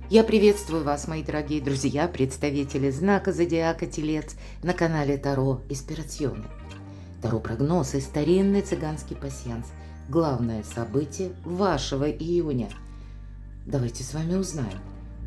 Я приветствую вас, мои дорогие друзья, представители знака Зодиака Телец на канале Таро Инспирационе. Таро-прогноз и старинный цыганский пасьянс. Главное событие вашего июня. Давайте с вами узнаем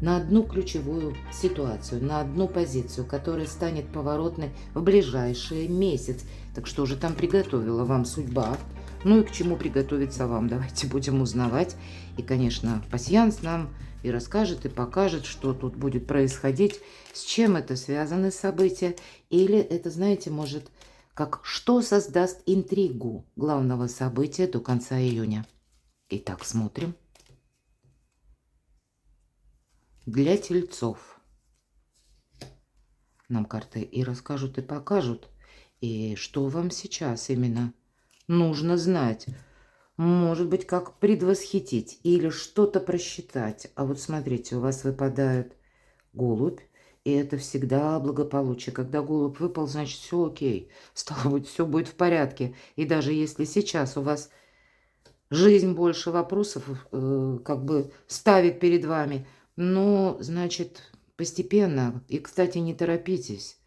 на одну ключевую ситуацию, на одну позицию, которая станет поворотной в ближайший месяц. Так что же там приготовила вам судьба? Ну и к чему приготовиться вам? Давайте будем узнавать. И, конечно, пасьянс нам и расскажет, и покажет, что тут будет происходить, с чем это связаны события. Или это, знаете, может, как что создаст интригу главного события до конца июня. Итак, смотрим. Для тельцов нам карты и расскажут, и покажут, и что вам сейчас именно нужно знать. Может быть, как предвосхитить или что-то просчитать. А вот смотрите, у вас выпадает голубь, и это всегда благополучие. Когда голубь выпал, значит, все окей. Стало быть, все будет в порядке. И даже если сейчас у вас жизнь больше вопросов как бы ставит перед вами, но, значит, постепенно. И, кстати, не торопитесь,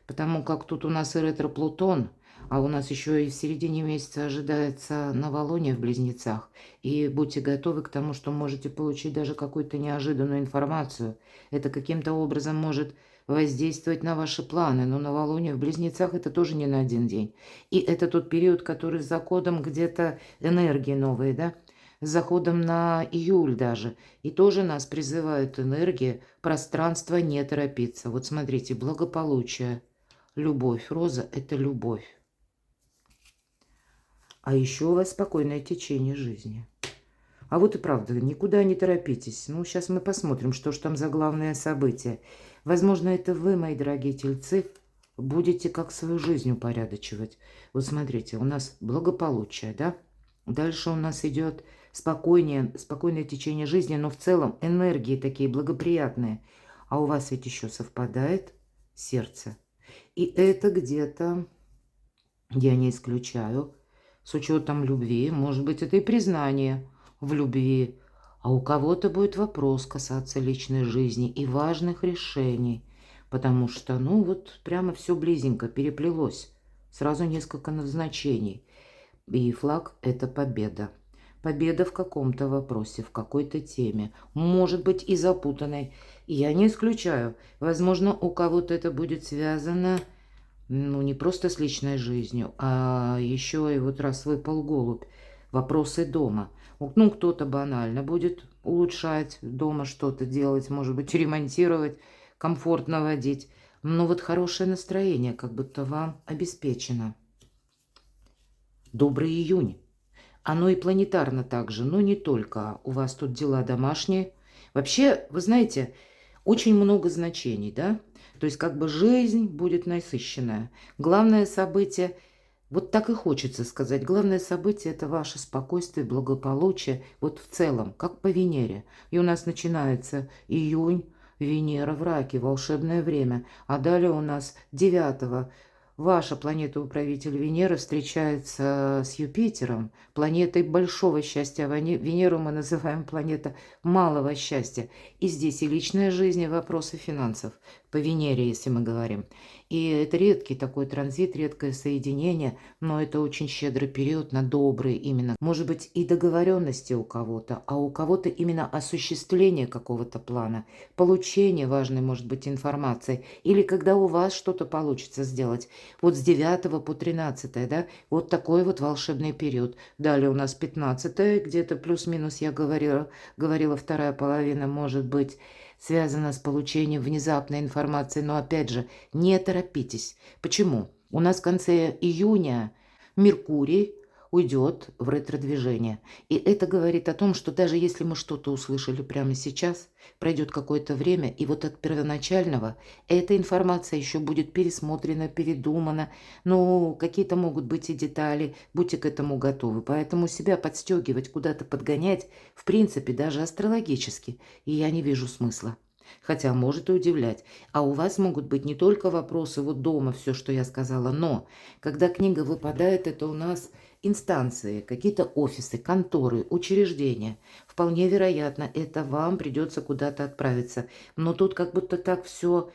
потому как тут у нас и ретро-Плутон, а у нас еще и в середине месяца ожидается новолуние в Близнецах. И будьте готовы к тому, что можете получить даже какую-то неожиданную информацию. Это каким-то образом может воздействовать на ваши планы. Но новолуние в Близнецах – это тоже не на один день. И это тот период, который с заходом где-то энергии новые, да? С заходом на июль даже. И тоже нас призывают энергии, пространство, не торопиться. Вот смотрите, благополучие, любовь. Роза – это любовь. А еще у вас спокойное течение жизни. А вот и правда, никуда не торопитесь. Ну, сейчас мы посмотрим, что ж там за главное событие. Возможно, это вы, мои дорогие тельцы, будете как свою жизнь упорядочивать. Вот смотрите, у нас благополучие, да? Дальше у нас идет спокойное течение жизни, но в целом энергии такие благоприятные. А у вас ведь еще совпадает сердце. И это где-то, я не исключаю, с учетом любви, может быть, это и признание в любви. А у кого-то будет вопрос касаться личной жизни и важных решений, потому что, ну, вот прямо все близенько переплелось. Сразу несколько назначений. И флаг – это победа. Победа в каком-то вопросе, в какой-то теме. Может быть и запутанной. И я не исключаю. Возможно, у кого-то это будет связано, ну, не просто с личной жизнью, а еще и вот раз выпал голубь. Вопросы дома. Ну, кто-то банально будет улучшать дома, что-то делать, может быть, ремонтировать, комфорт наводить. Но вот хорошее настроение как будто вам обеспечено. Добрый июнь. Оно и планетарно также, но не только. У вас тут дела домашние. Вообще, вы знаете, очень много значений, да? То есть как бы жизнь будет насыщенная. Главное событие, вот так и хочется сказать, главное событие – это ваше спокойствие, благополучие, вот в целом, как по Венере. И у нас начинается июнь, Венера в Раке, волшебное время. А далее у нас 9 ваша планета-управитель Венера встречается с Юпитером, планетой большого счастья. А Венеру мы называем планета малого счастья. И здесь и личная жизнь, и вопросы финансов. По Венере, если мы говорим. И это редкий такой транзит, редкое соединение, но это очень щедрый период на добрые именно. Может быть и договоренности у кого-то, а у кого-то именно осуществление какого-то плана, получение важной, может быть, информации. Или когда у вас что-то получится сделать. Вот с 9 по 13, да, вот такой вот волшебный период. Далее у нас 15, где-то плюс-минус, я говорила, вторая половина может быть связана с получением внезапной информации. Но опять же, не торопитесь. Почему? У нас в конце июня Меркурий уйдет в ретро-движение. И это говорит о том, что даже если мы что-то услышали прямо сейчас, пройдет какое-то время, и вот от первоначального эта информация еще будет пересмотрена, передумана. Ну, какие-то могут быть и детали, будьте к этому готовы. Поэтому себя подстегивать, куда-то подгонять, в принципе, даже астрологически, и я не вижу смысла. Хотя может и удивлять. А у вас могут быть не только вопросы вот дома, все, что я сказала, но когда книга выпадает, это у нас инстанции, какие-то офисы, конторы, учреждения. Вполне вероятно, это вам придется куда-то отправиться. Но тут как будто так все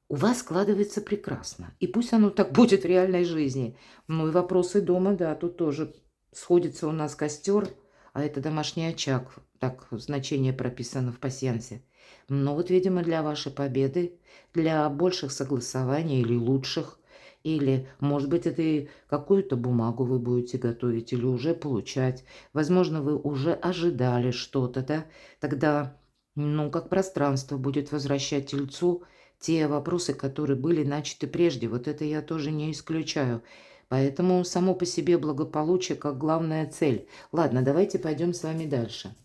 у вас складывается прекрасно. И пусть оно так будет в реальной жизни. Ну и вопросы дома, да, тут тоже сходится у нас костер, а это домашний очаг, так значение прописано в пасьянсе. Но вот, видимо, для вашей победы, для больших согласований или лучших, или, может быть, это и какую-то бумагу вы будете готовить или уже получать. Возможно, вы уже ожидали что-то, да? Тогда, ну, как пространство будет возвращать тельцу те вопросы, которые были начаты прежде. Вот это я тоже не исключаю. Поэтому само по себе благополучие как главная цель. Ладно, давайте пойдем с вами дальше.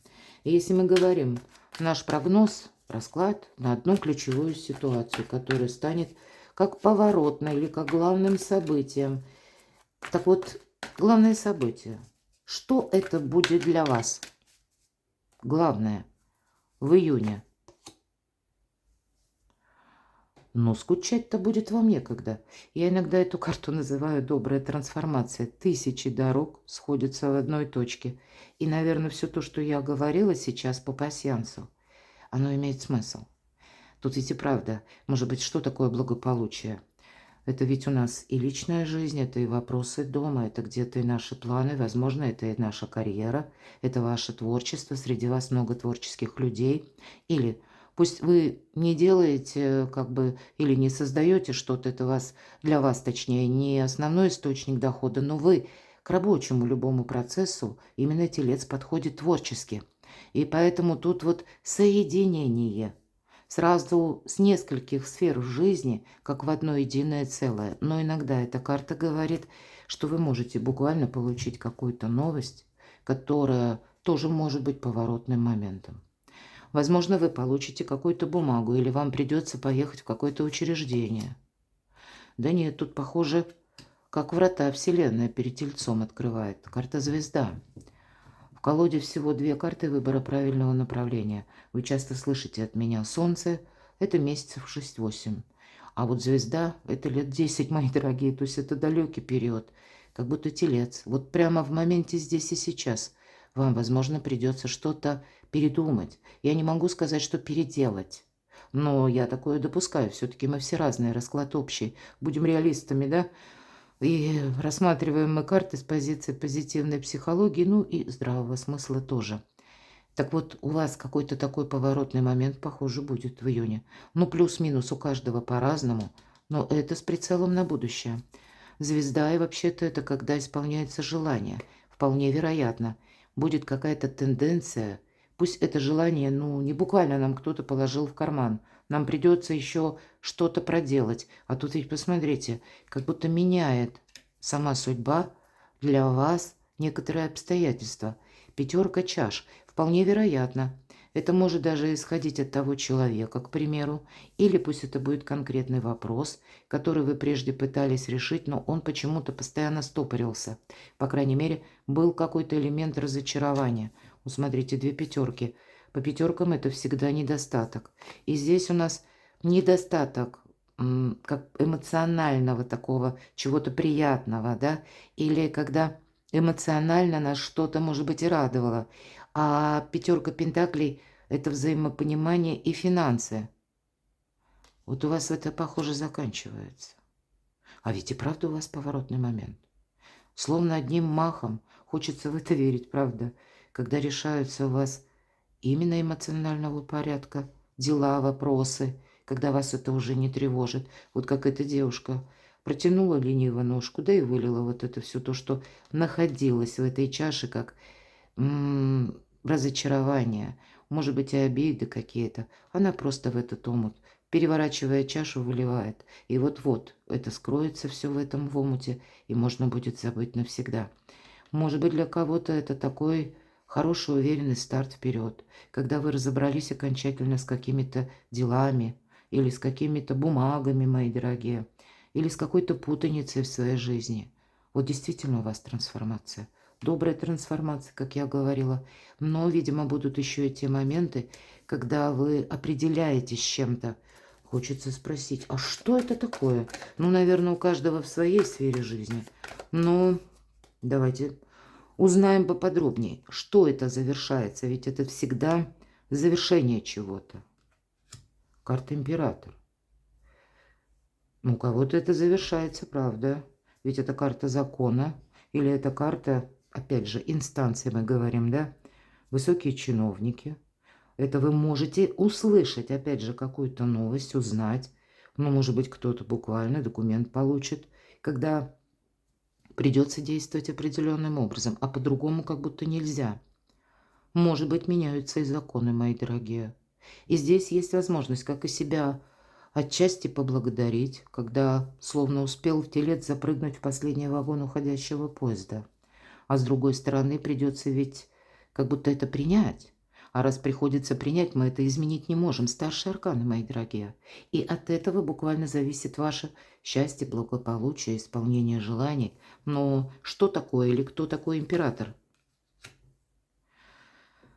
Если мы говорим наш прогноз, расклад на одну ключевую ситуацию, которая станет как поворотной или как главным событием. Так вот, главное событие. Что это будет для вас? Главное в июне. Но скучать-то будет вам некогда. Я иногда эту карту называю «добрая трансформация». Тысячи дорог сходятся в одной точке. И, наверное, все то, что я говорила сейчас по пасьянсу, оно имеет смысл. Тут ведь и правда, может быть, что такое благополучие? Это ведь у нас и личная жизнь, это и вопросы дома, это где-то и наши планы, возможно, это и наша карьера, это ваше творчество, среди вас много творческих людей. Или пусть вы не делаете, как бы, или не создаете что-то, это вас, для вас, точнее, не основной источник дохода, но вы к рабочему любому процессу, именно телец подходит творчески. И поэтому тут вот соединение сразу с нескольких сфер жизни, как в одно единое целое. Но иногда эта карта говорит, что вы можете буквально получить какую-то новость, которая тоже может быть поворотным моментом. Возможно, вы получите какую-то бумагу или вам придется поехать в какое-то учреждение. Да нет, тут похоже, как врата Вселенная перед тельцом открывает. Карта звезда. В колоде всего 2 карты выбора правильного направления. Вы часто слышите от меня солнце – это месяцев 6-8. А вот звезда – это лет 10, мои дорогие. То есть это далекий период. Как будто телец. Вот прямо в моменте здесь и сейчас вам, возможно, придется что-то передумать. Я не могу сказать, что переделать. Но я такое допускаю. Все-таки мы все разные, расклад общий. Будем реалистами, да? И рассматриваем мы карты с позиции позитивной психологии, ну и здравого смысла тоже. Так вот, у вас какой-то такой поворотный момент, похоже, будет в июне. Ну, плюс-минус у каждого по-разному, но это с прицелом на будущее. Звезда, и вообще-то это когда исполняется желание. Вполне вероятно, будет какая-то тенденция. Пусть это желание, ну, не буквально нам кто-то положил в карман. Нам придется еще что-то проделать. А тут ведь посмотрите, как будто меняет сама судьба для вас некоторые обстоятельства. 5 чаш. Вполне вероятно. Это может даже исходить от того человека, к примеру. Или пусть это будет конкретный вопрос, который вы прежде пытались решить, но он почему-то постоянно стопорился. По крайней мере, был какой-то элемент разочарования. Смотрите, 2 пятерки. По пятеркам это всегда недостаток. И здесь у нас недостаток как эмоционального такого, чего-то приятного, да, или когда эмоционально нас что-то, может быть, и радовало. А 5 пентаклей – это взаимопонимание и финансы. Вот у вас это, похоже, заканчивается. А ведь и правда у вас поворотный момент. Словно одним махом, хочется в это верить, правда, когда решаются у вас именно эмоционального порядка дела, вопросы, когда вас это уже не тревожит. Вот как эта девушка протянула лениво ножку, да и вылила вот это все то, что находилось в этой чаше, как разочарование, может быть, и обиды какие-то. Она просто в этот омут, переворачивая чашу, выливает. И вот-вот это скроется все в этом в омуте, и можно будет забыть навсегда. Может быть, для кого-то это такой хороший, уверенный старт вперед, когда вы разобрались окончательно с какими-то делами или с какими-то бумагами, мои дорогие, или с какой-то путаницей в своей жизни. Вот действительно у вас трансформация. Добрая трансформация, как я говорила. Но, видимо, будут еще и те моменты, когда вы определяетесь с чем-то. Хочется спросить, а что это такое? Ну, наверное, у каждого в своей сфере жизни. Но Давайте узнаем поподробнее, что это завершается. Ведь это всегда завершение чего-то. Карта Император. У кого-то это завершается, правда. Ведь это карта закона. Или это карта, опять же, инстанции мы говорим, да? Высокие чиновники. Это вы можете услышать, опять же, какую-то новость, узнать. Ну, может быть, кто-то буквально документ получит, когда придется действовать определенным образом, а по-другому как будто нельзя. Может быть, меняются и законы, мои дорогие. И здесь есть возможность, как и себя отчасти поблагодарить, когда словно успел в телец запрыгнуть в последний вагон уходящего поезда. А с другой стороны, придется ведь как будто это принять. А раз приходится принять, мы это изменить не можем. Старшие арканы, мои дорогие. И от этого буквально зависит ваше счастье, благополучие, исполнение желаний. Но что такое или кто такой император?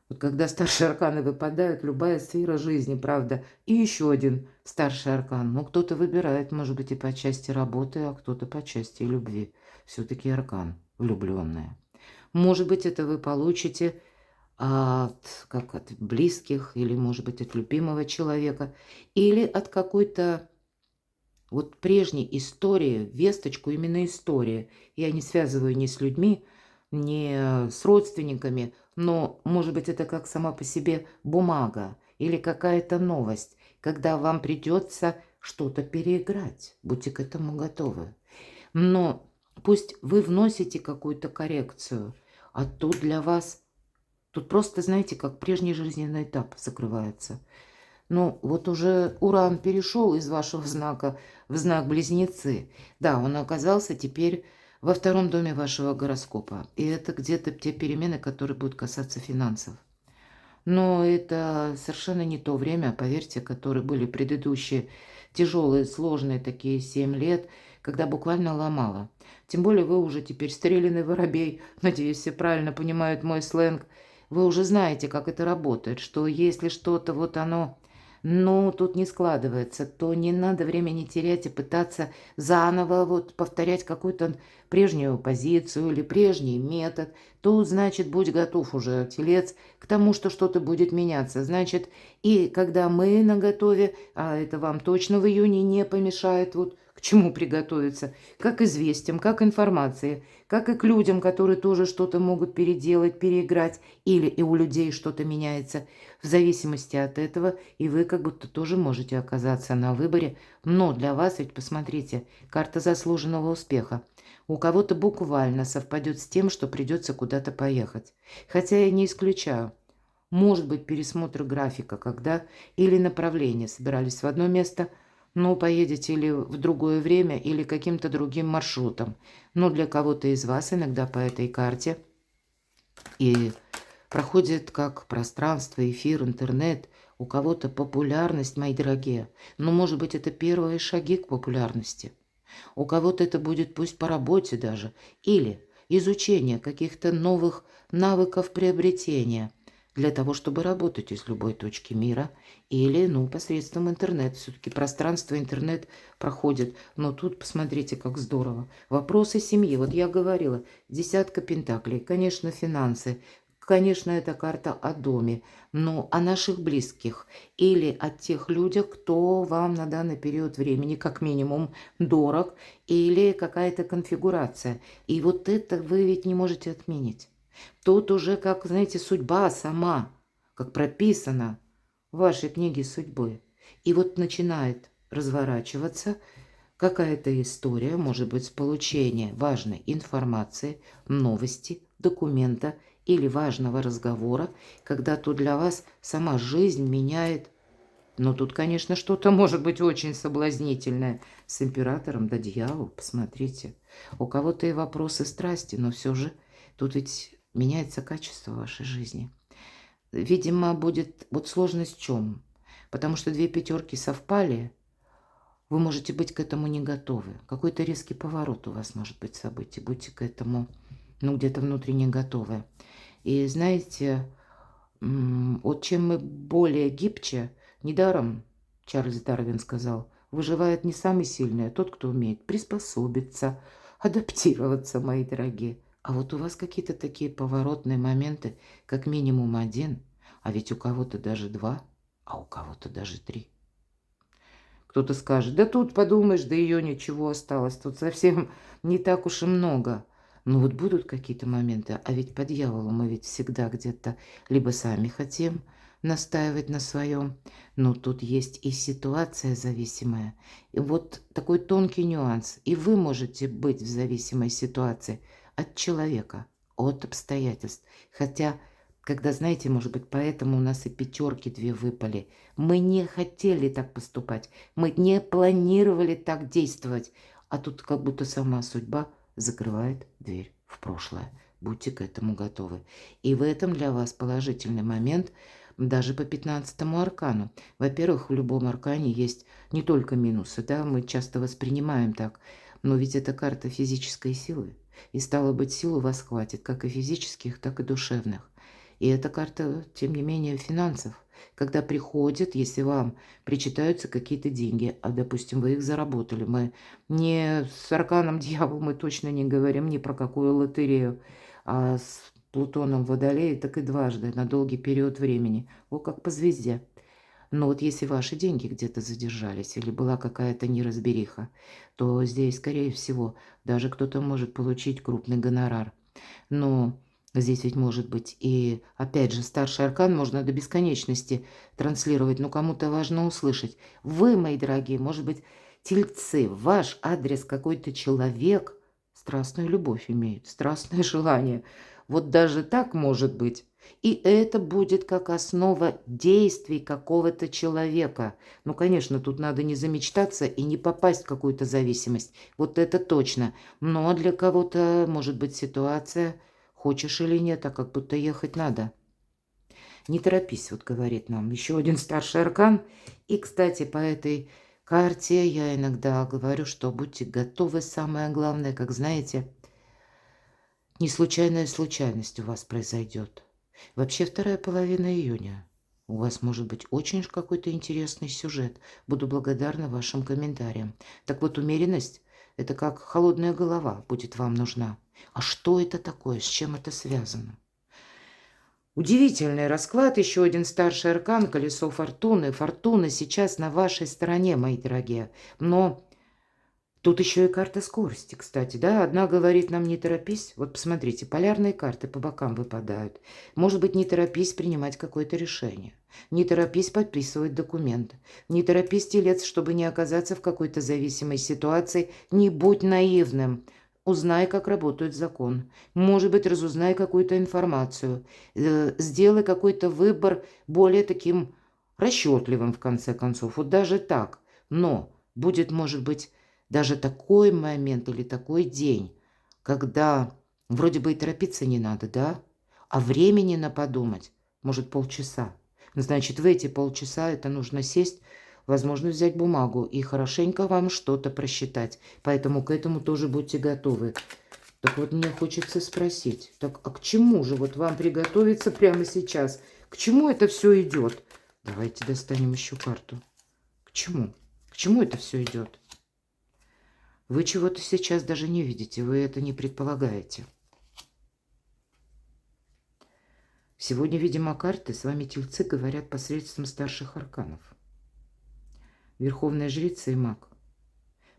Вот когда старшие арканы выпадают, любая сфера жизни, правда. И еще один старший аркан. Ну, кто-то выбирает, может быть, и по части работы, а кто-то по части любви. Все-таки аркан влюбленная. Может быть, это вы получите от близких, или, может быть, от любимого человека, или от какой-то вот прежней истории, весточку именно истории. Я не связываю ни с людьми, ни с родственниками, но, может быть, это как сама по себе бумага или какая-то новость, когда вам придется что-то переиграть. Будьте к этому готовы. Но пусть вы вносите какую-то коррекцию, а тут для вас, тут просто, знаете, как прежний жизненный этап закрывается. Ну, вот уже Уран перешел из вашего знака в знак Близнецы. Да, он оказался теперь во втором доме вашего гороскопа. И это где-то те перемены, которые будут касаться финансов. Но это совершенно не то время, поверьте, которые были предыдущие тяжелые, сложные такие 7 лет, когда буквально ломало. Тем более вы уже теперь стреляный воробей, надеюсь, все правильно понимают мой сленг. Вы уже знаете, как это работает, что если что-то вот оно, ну, тут не складывается, то не надо времени терять и пытаться заново вот повторять какую-то прежнюю позицию или прежний метод. Тут, значит, будь готов уже, телец, к тому, что что-то будет меняться. Значит, и когда мы наготове, а это вам точно в июне не помешает, вот к чему приготовиться, как к известиям, как к информации, как и к людям, которые тоже что-то могут переделать, переиграть, или и у людей что-то меняется. В зависимости от этого и вы как будто тоже можете оказаться на выборе. Но для вас ведь, посмотрите, карта заслуженного успеха. У кого-то буквально совпадет с тем, что придется куда-то поехать. Хотя я не исключаю. Может быть пересмотр графика, когда или направление собирались в одно место, но поедете или в другое время, или каким-то другим маршрутом. Но для кого-то из вас иногда по этой карте и проходит как пространство, эфир, интернет. У кого-то популярность, мои дорогие. Но, может быть, это первые шаги к популярности. У кого-то это будет пусть по работе даже. Или изучение каких-то новых навыков приобретения для того, чтобы работать из любой точки мира. Или, ну, посредством интернета. Все-таки пространство, интернет проходит. Но тут посмотрите, как здорово. Вопросы семьи. Вот я говорила, десятка пентаклей. Конечно, финансы. Конечно, это карта о доме, но о наших близких или о тех людях, кто вам на данный период времени как минимум дорог, или какая-то конфигурация. И вот это вы ведь не можете отменить. Тут уже, как, знаете, судьба сама, как прописано в вашей книге судьбы. И вот начинает разворачиваться какая-то история, может быть, с получения важной информации, новости, документа или важного разговора, когда тут для вас сама жизнь меняет. Но тут, конечно, что-то может быть очень соблазнительное. С императором да дьявол, посмотрите. У кого-то и вопросы страсти, но все же тут ведь меняется качество вашей жизни. Видимо, будет вот сложность в чем? Потому что две пятерки совпали, вы можете быть к этому не готовы. Какой-то резкий поворот у вас может быть событий. Будьте к этому, ну, где-то внутренне готовы. И знаете, вот чем мы более гибче, недаром Чарльз Дарвин сказал, выживает не самый сильный, а тот, кто умеет приспособиться, адаптироваться, мои дорогие. А вот у вас какие-то такие поворотные моменты, как минимум один, а ведь у кого-то даже два, а у кого-то даже три. Кто-то скажет, да тут подумаешь, да ее ничего осталось, тут совсем не так уж и много. Но вот будут какие-то моменты, а ведь по дьяволу мы ведь всегда где-то либо сами хотим настаивать на своем, но тут есть и ситуация зависимая. И вот такой тонкий нюанс. И вы можете быть в зависимой ситуации от человека, от обстоятельств. Хотя, когда, знаете, может быть, поэтому у нас и пятерки две выпали. Мы не хотели так поступать. Мы не планировали так действовать, а тут как будто сама судьба закрывает дверь в прошлое. Будьте к этому готовы. И в этом для вас положительный момент даже по 15-му аркану. Во-первых, в любом аркане есть не только минусы, да, мы часто воспринимаем так, но ведь это карта физической силы. И стало быть, сил у вас хватит, как и физических, так и душевных. И это карта, тем не менее, финансов. Когда приходит, если вам причитаются какие-то деньги, а, допустим, вы их заработали. Мы не с арканом дьявол, мы точно не говорим ни про какую лотерею, а с Плутоном в Водолее так и дважды, на долгий период времени. О, как по звезде. Но вот если ваши деньги где-то задержались или была какая-то неразбериха, то здесь, скорее всего, даже кто-то может получить крупный гонорар. Но здесь ведь может быть и, опять же, старший аркан можно до бесконечности транслировать, но кому-то важно услышать. Вы, мои дорогие, может быть, тельцы, в ваш адрес какой-то человек страстную любовь имеет, страстное желание. Вот даже так может быть. И это будет как основа действий какого-то человека. Ну, конечно, тут надо не замечтаться и не попасть в какую-то зависимость. Вот это точно. Но для кого-то может быть ситуация, хочешь или нет, а как будто ехать надо. Не торопись, вот говорит нам еще один старший аркан. И, кстати, по этой карте я иногда говорю, что будьте готовы, самое главное, как знаете, не случайная случайность у вас произойдет. Вообще вторая половина июня. У вас может быть очень какой-то интересный сюжет. Буду благодарна вашим комментариям. Так вот, умеренность– это как холодная голова будет вам нужна. А что это такое? С чем это связано? Удивительный расклад. Еще один старший аркан, колесо фортуны. Фортуна сейчас на вашей стороне, мои дорогие. Но тут еще и карта скорости, кстати, да. Одна говорит нам не торопись. Вот посмотрите, полярные карты по бокам выпадают. Может быть, не торопись принимать какое-то решение. Не торопись подписывать документы. Не торопись, телец, чтобы не оказаться в какой-то зависимой ситуации. Не будь наивным. Узнай, как работает закон. Может быть, разузнай какую-то информацию. Сделай какой-то выбор более таким расчетливым, в конце концов. Вот даже так. Но будет, может быть, даже такой момент или такой день, когда вроде бы и торопиться не надо, да? А времени на подумать, может, полчаса. Значит, в эти полчаса это нужно сесть, возможно, взять бумагу и хорошенько вам что-то просчитать. Поэтому к этому тоже будьте готовы. Так вот, мне хочется спросить, так а к чему же вот вам приготовиться прямо сейчас? К чему это все идет? Давайте достанем еще карту. К чему? К чему это все идет? Вы чего-то сейчас даже не видите, вы это не предполагаете. Сегодня, видимо, карты с вами тельцы говорят посредством старших арканов. Верховная жрица и маг.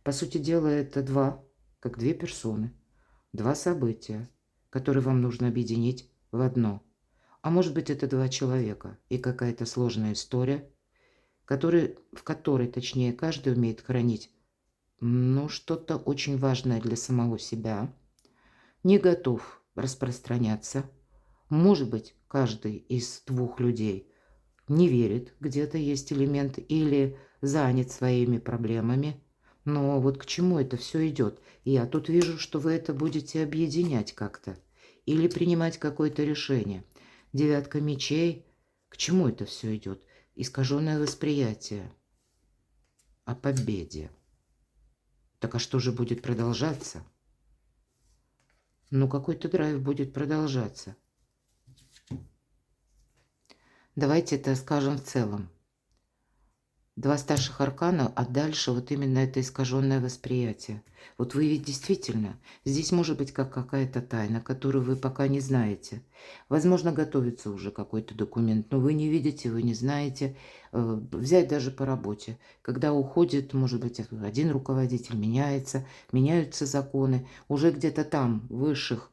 По сути дела, это как две персоны, два события, которые вам нужно объединить в одно. А может быть, это два человека и какая-то сложная история, в которой, точнее, каждый умеет хранить, что-то очень важное для самого себя, не готов распространяться. Может быть, каждый из двух людей не верит, где-то есть элемент, или занят своими проблемами. Но вот к чему это все идет? Я тут вижу, что вы это будете объединять как-то или принимать какое-то решение. Девятка мечей. К чему это все идет? Искаженное восприятие о победе. Так а что же будет продолжаться? Какой-то драйв будет продолжаться. Давайте это скажем в целом. 2 старших аркана, а дальше вот именно это искаженное восприятие. Вот вы ведь действительно, здесь может быть как какая-то тайна, которую вы пока не знаете. Возможно, готовится уже какой-то документ, но вы не видите, вы не знаете. Взять даже по работе. Когда уходит, может быть, один руководитель, меняются законы, уже где-то там, в высших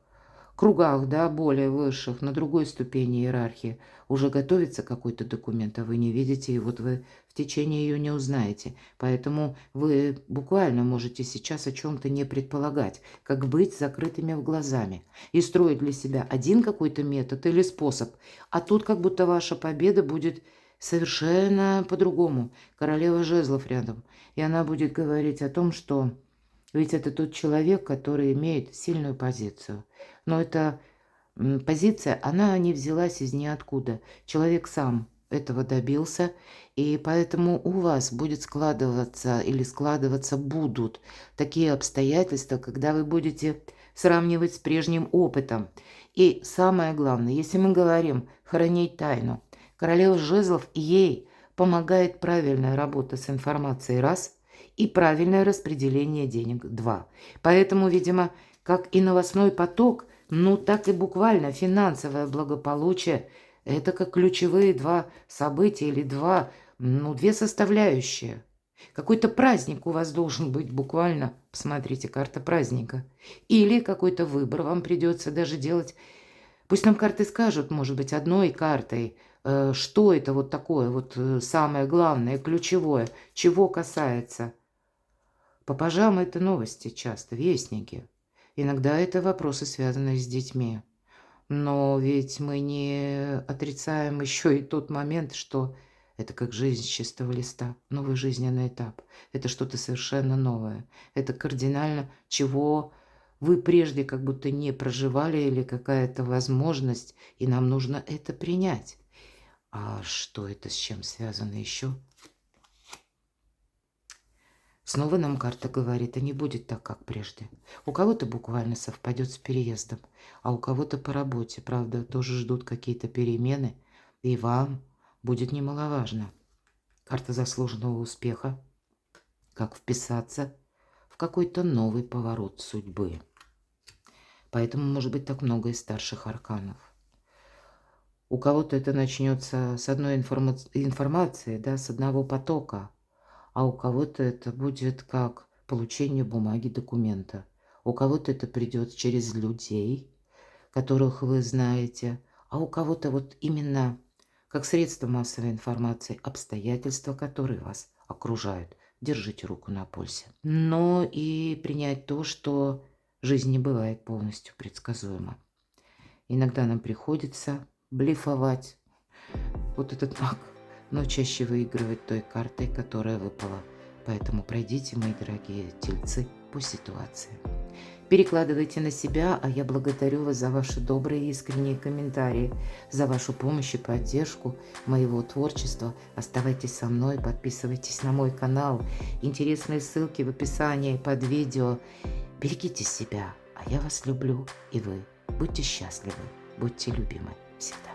кругах, да, более высших, на другой ступени иерархии, уже готовится какой-то документ, а вы не видите, и вот вы в течение ее не узнаете. Поэтому вы буквально можете сейчас о чем-то не предполагать, как быть с закрытыми глазами и строить для себя один какой-то метод или способ, а тут как будто ваша победа будет совершенно по-другому. Королева жезлов рядом, и она будет говорить о том, что ведь это тот человек, который имеет сильную позицию. Но эта позиция, она не взялась из ниоткуда. Человек сам этого добился, и поэтому у вас будет складываться или складываться будут такие обстоятельства, когда вы будете сравнивать с прежним опытом. И самое главное, если мы говорим хранить тайну, королева жезлов ей помогает правильная работа с информацией раз и правильное распределение денег два. Поэтому, видимо, как и новостной поток, ну так и буквально финансовое благополучие – это как ключевые два события или две составляющие. Какой-то праздник у вас должен быть буквально, посмотрите, карта праздника. Или какой-то выбор вам придется даже делать. Пусть нам карты скажут, может быть, одной картой, что это вот такое, вот самое главное, ключевое, чего касается. По пажам это новости часто, вестники. Иногда это вопросы, связанные с детьми. Но ведь мы не отрицаем еще и тот момент, что это как жизнь с чистого листа, новый жизненный этап. Это что-то совершенно новое. Это кардинально, чего вы прежде как будто не проживали или какая-то возможность, и нам нужно это принять. А что это с чем связано еще? Снова нам карта говорит, а не будет так, как прежде. У кого-то буквально совпадет с переездом, а у кого-то по работе, правда, тоже ждут какие-то перемены, и вам будет немаловажно. Карта заслуженного успеха, как вписаться в какой-то новый поворот судьбы. Поэтому может быть так много из старших арканов. У кого-то это начнется с одной информации, да, с одного потока, а у кого-то это будет как получение бумаги, документа. У кого-то это придет через людей, которых вы знаете, а у кого-то вот именно как средство массовой информации, обстоятельства, которые вас окружают. Держите руку на пульсе. Но и принять то, что жизнь не бывает полностью предсказуема. Иногда нам приходится блефовать, вот этот маг, но чаще выигрывать той картой, которая выпала. Поэтому пройдите, мои дорогие тельцы, по ситуации. Перекладывайте на себя, а я благодарю вас за ваши добрые и искренние комментарии, за вашу помощь и поддержку моего творчества. Оставайтесь со мной, подписывайтесь на мой канал. Интересные ссылки в описании под видео. Берегите себя, а я вас люблю, и вы будьте счастливы, будьте любимы всегда.